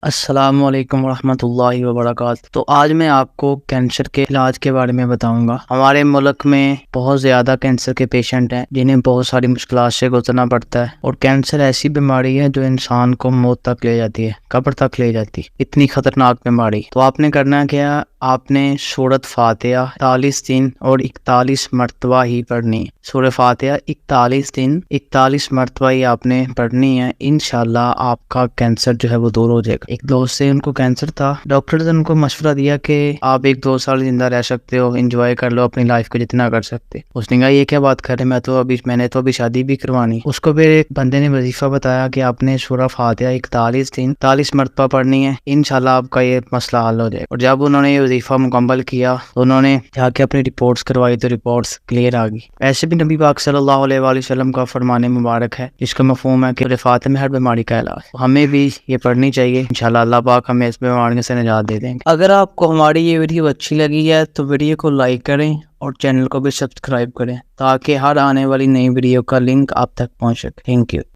अस्सलामुअलैकुम वरहमतुल्लाहि वबरकातुहू। तो आज मैं आपको कैंसर के इलाज के बारे में बताऊंगा। हमारे मुल्क में बहुत ज़्यादा कैंसर के पेशेंट हैं जिन्हें बहुत सारी मुश्किलात से गुजरना पड़ता है, और कैंसर ऐसी बीमारी है जो इंसान को मौत तक ले जाती है, कब्र तक ले जाती है। इतनी खतरनाक बीमारी। तो आपने करना क्या, आपने सूरत फातिहा 41 दिन और 41 मरतबा ही पढ़नी है। सूरत फातिहा 41 दिन 41 मरतबा ही आपने पढ़नी है। इंशाल्लाह आपका कैंसर जो है वो दूर हो जाएगा। एक दोस्त से उनको कैंसर था, डॉक्टर ने उनको मशवरा दिया कि आप 1-2 साल जिंदा रह सकते हो, एंजॉय कर लो अपनी लाइफ को जितना कर सकते। उसने कहा ये क्या बात कर रहे, मैंने तो अभी शादी भी करवानी। उसको फिर एक बंदे ने वजीफा बताया कि आपने सूरत फातिहा 41 दिन 41 मरतबा पढ़नी है, इंशाल्लाह आपका ये मसला हल हो जाएगा। और जब उन्होंने ये वजीफा मुकम्मल किया तो उन्होंने जाके अपनी रिपोर्ट्स करवाई तो रिपोर्ट्स क्लियर आ गई। ऐसे भी नबी पाक सल्लल्लाहु अलैहि वसल्लम का फरमाने मुबारक है जिसका मफहूम है कि सूरत फातिहा में हर बीमारी का इलाज। हमें भी ये पढ़नी चाहिए, इंशाल्लाह अल्लाह पाक हमें इस बीमारी से निजात दे देंगे। अगर आपको हमारी ये वीडियो अच्छी लगी है तो वीडियो को लाइक करें और चैनल को भी सब्सक्राइब करें ताकि हर आने वाली नई वीडियो का लिंक आप तक पहुंच सके। Thank you.